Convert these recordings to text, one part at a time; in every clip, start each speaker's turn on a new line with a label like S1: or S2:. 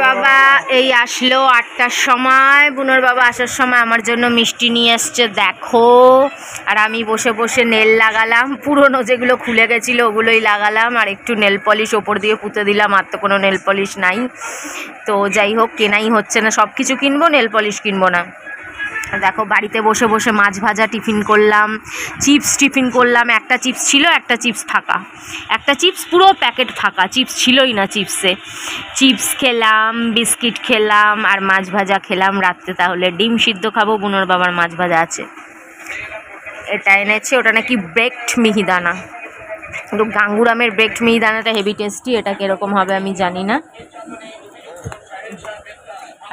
S1: বাবা এই আসলো 8টার সময়। বুনোর বাবা আসার সময় আমার জন্য মিষ্টি নিয়ে এসছে দেখো। আর আমি বসে বসে নেল লাগালাম, পুরনো যেগুলো খুলে গেছিলো ওগুলোই লাগালাম। আর একটু নেল পলিশ ওপর দিয়ে পুঁতে দিলাম, আর তো কোনো নেল পলিশ নাই। তো যাই হোক, কেনাই হচ্ছে না, সব কিছু কিনবো, নেল পলিশ কিনবো না। দেখো বাড়িতে বসে বসে মাছ ভাজা টিফিন করলাম, চিপস টিফিন করলাম। একটা চিপস ছিল, একটা চিপস ফাঁকা, একটা চিপস পুরো প্যাকেট ফাঁকা, চিপস ছিলই না চিপসে। চিপস খেলাম, বিস্কিট খেলাম, আর মাছ ভাজা খেলাম। রাত্রে তাহলে ডিম সিদ্ধ খাবো, বুনোর বাবার মাছ ভাজা আছে। এটা এনেছে, ওটা নাকি ব্রেকড মিহিদানা, কিন্তু গাঙ্গুরামের ব্রেকড মিহিদানাটা হেভি টেস্টি। এটা কীরকম হবে আমি জানি না।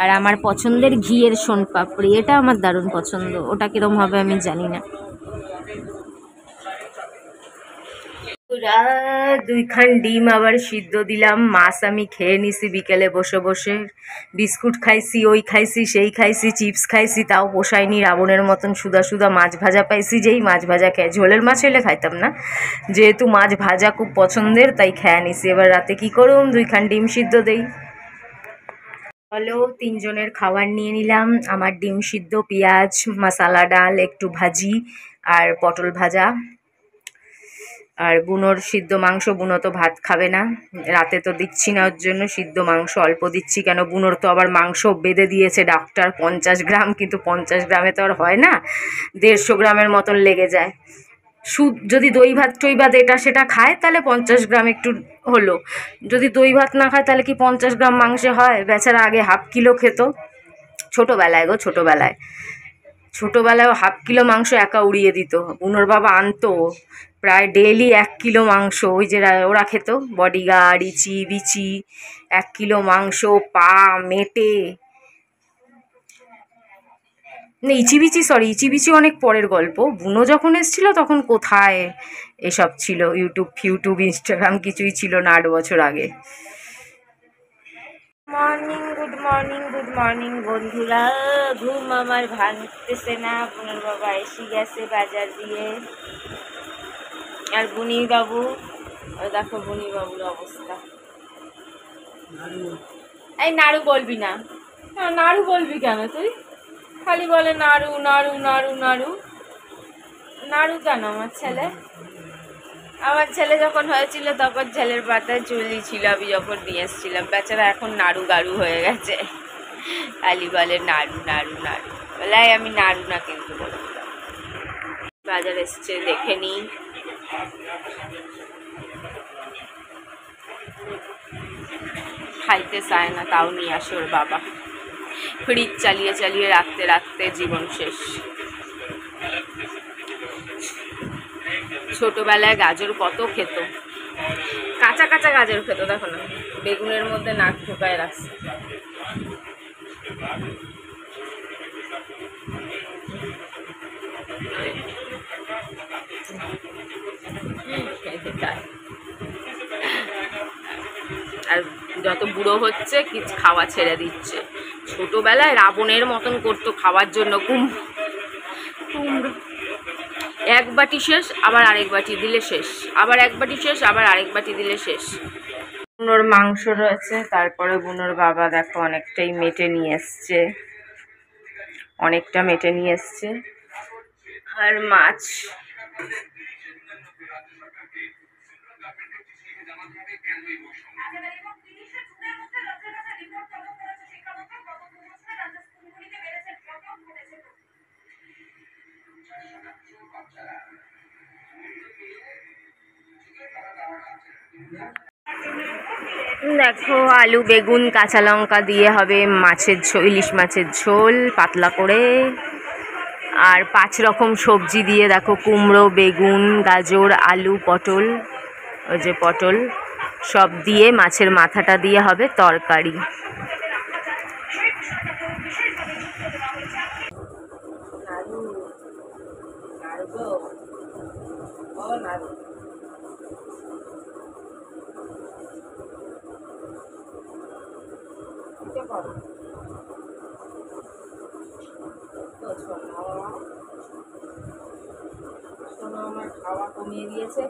S1: আর আমার পছন্দের ঘিয়ের সোনপাপড়ি, এটা আমার দারুণ পছন্দ, ওটা কিরম হবে আমি জানি না। 2খান ডিম আবার সিদ্ধ দিলাম। মাছ আমি খেয়ে নিছি বিকেলে বসে বসে, বিস্কুট খাইছি, ওই খাইছি, সেই খাইছি, চিপস খাইছি, তাও পোষায়নি। রাবণের মতন সুদা সুদা মাছ ভাজা পাইছি, যেই মাছ ভাজা খেয়ে, ঝোলের মাছ হলে খাইতাম না, যেহেতু মাছ ভাজা খুব পছন্দের তাই খেয়ে নিছি। এবার রাতে কি করুম, 2খান ডিম সিদ্ধ দেই। হলো 3 জনের খাবার নিয়ে নিলাম। আমার ডিম সিদ্ধ, পেঁয়াজ, মশালা ডাল, একটু ভাজি আর পটল ভাজা। আর বুনোর সিদ্ধ মাংস, বুনো তো ভাত খাবে না, রাতে তো দিচ্ছি না, ওর জন্য সিদ্ধ মাংস অল্প দিচ্ছি। কেন বুনোর তো আবার মাংস বেঁধে দিয়েছে ডাক্তার 50 গ্রাম, কিন্তু 50 গ্রামে তো আর হয় না, 150 গ্রামের মতন লেগে যায়। যদি দই ভাত টই ভাত এটা সেটা খায় তাহলে 50 গ্রাম একটু হলো, যদি দই ভাত না খায় তাহলে কি 50 গ্রাম মাংসে হয়? বেচারা আগে ½ কিলো খেত ছোটোবেলায় গো, ছোটোবেলায় ½ কিলো মাংস একা উড়িয়ে দিত। বুনোর বাবা আনতো প্রায় ডেইলি 1 কিলো মাংস, ওই যে ওরা খেত বডিগার্ড, ইচি বিচি, 1 কিলো মাংস, পা মেটে, না ইচিবিচি অনেক পরের গল্প। বুনো যখন এসেছিল তখন কোথায় এসব ছিল, ইউটিউব ইনস্টাগ্রাম কিছুই ছিল না 8 বছর আগে। গুড মর্নিং বন্ধুরা। ঘুম আমার ভাঙতেছে না, বুনোর বাবা এসে গেছে বাজার দিয়ে। আর বুনি বাবু, দেখো বুনি বাবুর অবস্থা। এই নাড়ু বলবি না, নাড়ু বলবি কেন তুই? খালি বলে নাড়ু নাড়ু নাড়ু নাড়ু নাড়ু কেন? আমার ছেলে যখন হয়েছিল তখন ছেলের পাতায় চুলই ছিল, আমি যখন নিয়ে এসেছিলাম। বেচারা এখন নাড়ু গাড়ু হয়ে গেছে, খালি বলে নাড়ু নাড়ু নাড়ু। বলাই আমি নাড়ু না কিন্তু বলছিলাম। বাজার এসছে দেখে নি। খাইতে চায় না, তাও নিয়ে আসে ওর বাবা। ফ্রিজ চালিয়ে চালিয়ে রাখতে রাখতে জীবন শেষ। ছোটবেলায় গাজর কত খেত, কাঁচা কাঁচা গাজর খেত, দেখো না বেগুনের মধ্যে নাক ঢুকায় রাখছে। আর যত বুড়ো হচ্ছে কিছু খাওয়া ছেড়ে দিচ্ছে। ছোটবেলায় রাবণের মতন করতো খাওয়ার জন্য, কুমড়ো 1 বাটি শেষ, আবার আরেক বাটি দিলে শেষ, আবার 1 বাটি শেষ, আবার আরেক বাটি দিলে শেষ। বুনোর মাংস রয়েছে, তারপরে বুনোর বাবা দেখো অনেকটাই মেটে নিয়ে এসছে, অনেকটা মেটে নিয়ে এসছে। আর মাছ, দেখো আলু বেগুন কাঁচা লঙ্কা দিয়ে হবে মাছের ঝোল, ইলিশ মাছের ঝোল পাতলা করে। আর 5 রকম সবজি দিয়ে দেখো, কুমড়ো, বেগুন, গাজর, আলু, পটল, ওই যে পটল, সব দিয়ে মাছের মাথাটা দিয়ে হবে তরকারি। আমার খাওয়া কমিয়ে দিয়েছে,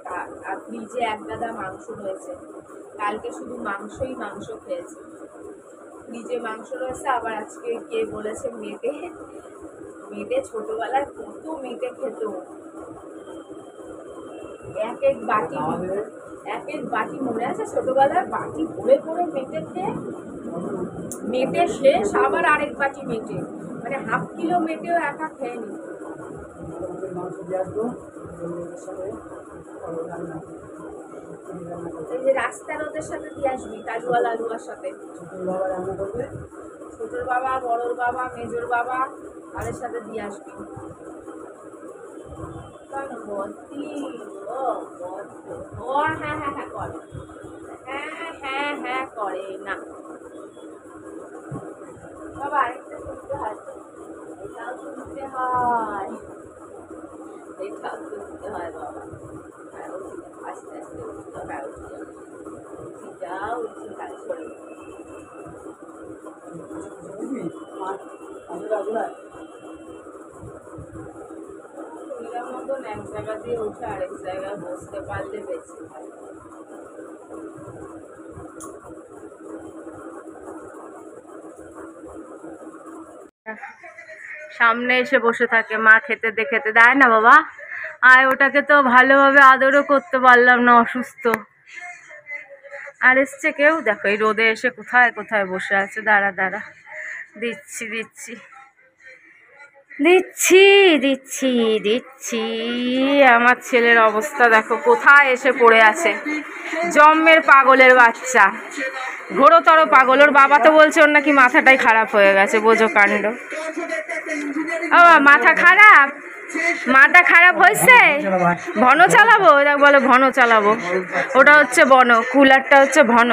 S1: আর ফ্রিজে 1 গাদা মাংস রয়েছে, কালকে শুধু মাংস খেয়েছে। ফ্রিজে মাংস রয়েছে। আবার আজকে কে বলেছে মেটে, মেটে ছোটবেলায় কত মেটে খেত, এক এক বাটি মনে আছে ছোটবেলায় বাটি ভরে ভরে মেটে খেয়ে, মেটে শেষ আবার আরেক বাটি মেটে, মানে হাফ কিলো মেটেও একা খেয়ে নিত। এই যে রাস্তার ওদের সাথে দিয়ে আসবি, কাজুয়ালা আলুয়ার সাথে, ছোটর বাবা, বড়র বাবা, মেজর বাবা, তাদের সাথে দিয়ে আসবি। হ্যাঁ হ্যাঁ হ্যাঁ করে, হ্যাঁ হ্যাঁ করে না বাবা, আরেকটা শুনতে হয়, এটাও শুনতে হয়, এটাও শুনতে হয় বাবা। আস্তে আস্তে উঠতে হয়, উঠি যাও, উঠি কাজ করে মতন এক জায়গা দিয়ে উঠে আরেক জায়গায় বসতে পারলে বেশি হয়। সামনে এসে বসে থাকে, মা খেতে দেখেতে দেয় না বাবা, আর ওটাকে তো ভালোভাবে আদরও করতে পারলাম না, অসুস্থ। আর এসছে কেউ, দেখো এই রোদে এসে কোথায় কোথায় বসে আছে। দাঁড়া দাঁড়া, দিচ্ছি দিচ্ছি দিচ্ছি দিচ্ছি দিচ্ছি। আমার ছেলের অবস্থা দেখো, কোথায় এসে পড়ে আছে, জম্মের পাগলের বাচ্চা, ঘোরতর পাগল। ওর বাবা তো বলছে ওর নাকি মাথাটাই খারাপ হয়ে গেছে, বোঝো কাণ্ড। ও মাথা খারাপ, মাথা খারাপ হয়েছে, ঘন চালাবো, দেখ বলে ঘন চালাবো, ওটা হচ্ছে বন, কুলারটা হচ্ছে ঘন।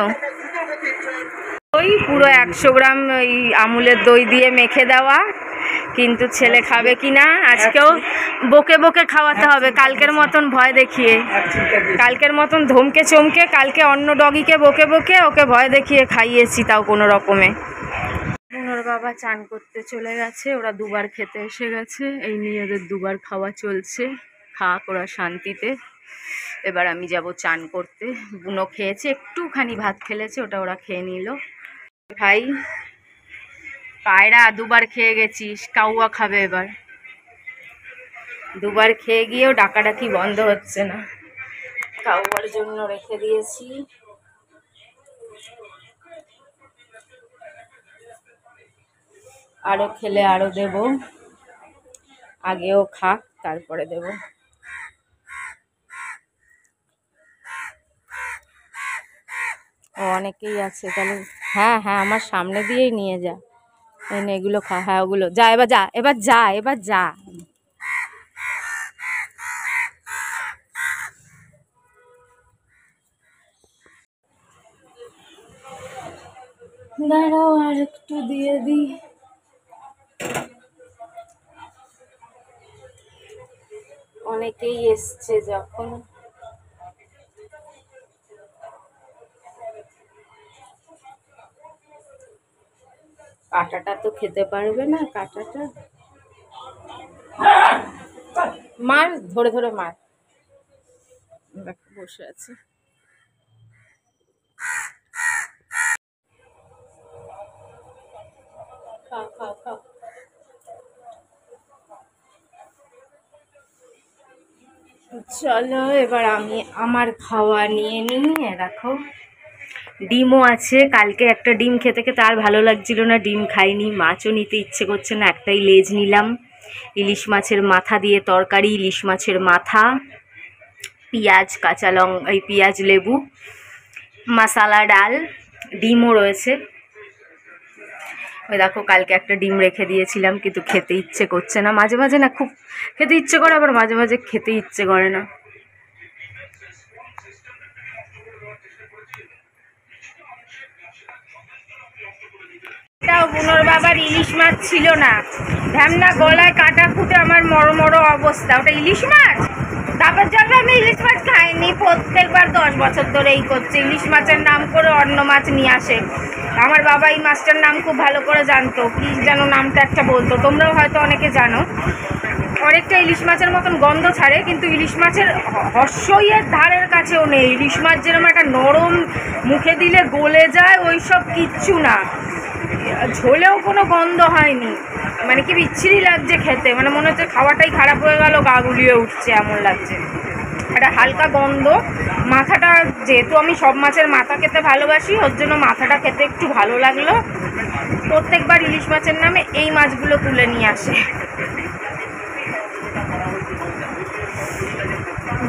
S1: ওই পুরো 100 গ্রাম ওই আমুলের দই দিয়ে মেখে দেওয়া, কিন্তু ছেলে খাবে কি না, আজকেও বকে বকে খাওয়াতে হবে, কালকের মতন ভয় দেখিয়ে, কালকের মতন ধমকে চমকে, কালকে অন্য ডগিকে বকে বকে ওকে ভয় দেখিয়ে খাইয়েছি, তাও কোনো রকমে। ওর বাবা চান করতে চলে গেছে, ওরা দুবার খেতে এসে গেছে, এই নিয়ে ওদের দুবার খাওয়া চলছে, খাক ওরা শান্তিতে। এবার আমি যাব চান করতে। বুনো খেয়েছে, একটুখানি ভাত খেলেছে, ওটা ওরা খেয়ে নিল। ভাই পায়রা দুবার খেয়ে গেছিস, কাউয়া খাবে এবার। দুবার খেয়ে গিয়েও ডাকাডাকি বন্ধ হচ্ছে না, কাউয়ার জন্য রেখে দিয়েছি। আরো খেলে আরো দেব, আগেও খাক তারপরে দেব। ও অনেকেই আছে তাহলে, হ্যাঁ হ্যাঁ আমার সামনে দিয়েই নিয়ে যা, এনে এগুলো খা, হ্যাঁ ওগুলো যা, এবার যা, এবার যা, এবার যা। দাঁড়াও আর একটু দিয়ে দিই। অনেকেই এসছে যখন, কাঁটাটা তো খেতে পারবে না, কাঁটাটা মার, ধরে ধরে মার, বসে আছে। খাও খাও খাও। চলো এবার আমি আমার খাওয়া নিয়ে নিয়ে রাখো। ডিমও আছে, কালকে একটা ডিম খেতে খেতে আর ভালো লাগছিল না, ডিম খাইনি, মাছও নিতে ইচ্ছে করছে না, একটাই লেজ নিলাম। ইলিশ মাছের মাথা দিয়ে তরকারি, ইলিশ মাছের মাথা, পেঁয়াজ, কাঁচা লঙ্কা, এই পেঁয়াজ লেবু, মশালা ডাল, ডিমও রয়েছে। ওই দেখো কালকে একটা ডিম রেখে দিয়েছিলাম, কিন্তু খেতে ইচ্ছে করছে না, মাঝে মাঝে না খুব খেতে ইচ্ছে করে, আবার মাঝে মাঝে খেতে ইচ্ছে করে না। এটাও বুনোর বাবার ইলিশ মাছ ছিল না, ঢ্যামনা গলায় কাটা ফুটে আমার মরো মরো অবস্থা। ওটা ইলিশ মাছ, তারপর যাবে আমি ইলিশ মাছ খাইনি, প্রত্যেকবার 10 বছর ধরে এই করছে, ইলিশ মাছের নাম করে অন্য মাছ নিয়ে আসে। আমার বাবা এই মাছটার নাম খুব ভালো করে জানতো, কি যেন নামটা একটা বলতো, তোমরাও হয়তো অনেকে জানো। অনেকটা ইলিশ মাছের মতন গন্ধ ছাড়ে, কিন্তু ইলিশ মাছের হর্ষইয়ের ধারের কাছেও নেই। ইলিশ মাছ যেরকম একটা নরম, মুখে দিলে গলে যায়, ওই সব কিচ্ছু না। ঝোলেও কোনো গন্ধ হয়নি, মানে কি বিচ্ছিরি লাগছে খেতে, মানে মনে হচ্ছে খাওয়াটাই খারাপ হয়ে গেল, গা গুলিয়ে উঠছে এমন লাগছে। একটা হালকা গন্ধ। মাথাটা, যেহেতু আমি সব মাছের মাথা খেতে ভালোবাসি, ওর জন্য মাথাটা খেতে একটু ভালো লাগলো। প্রত্যেকবার ইলিশ মাছের নামে এই মাছগুলো তুলে নিয়ে আসে।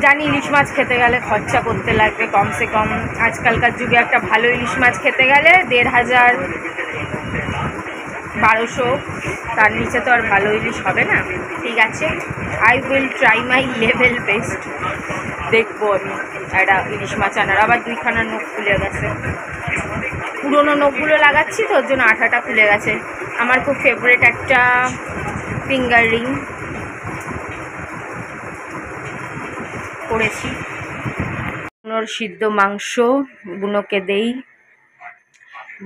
S1: জানি ইলিশ মাছ খেতে গেলে খরচা করতে লাগবে কমসে কম, আজকালকার যুগে একটা ভালো ইলিশ মাছ খেতে গেলে 1500 1200, তার নিচে তো আর ভালো ইলিশ হবে না। ঠিক আছে, I will try my level best. দেখবো আমি একটা ইলিশ মাছ আনার। আবার 2খানা নখ খুলে গেছে, পুরোনো নখগুলো লাগাচ্ছি তো ওর জন্য আঠাটা খুলে গেছে। আমার খুব ফেভারিট একটা ফিঙ্গার রিং করেছি। বুনোর সিদ্ধ মাংস বুনোকে দেই।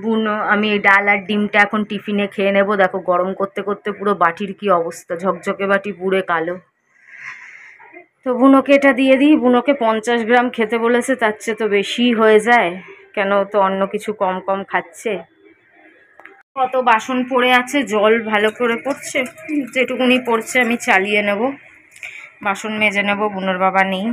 S1: বুনো, আমি এই ডাল আর ডিমটা এখন টিফিনে খেয়ে নেবো। দেখো গরম করতে করতে পুরো বাটির কি অবস্থা, ঝকঝকে বাটি পুড়ে কালো। তো বুনোকে এটা দিয়ে দিই। বুনোকে 50 গ্রাম খেতে বলেছে, তার চেয়ে তো বেশিই হয়ে যায়, কেন তো অন্য কিছু কম কম খাচ্ছে। কত বাসন পড়ে আছে, জল ভালো করে পড়ছে, যেটুকুনি পড়ছে আমি চালিয়ে নেব, বাসন মেজে নেব, বুনোর বাবা নেই।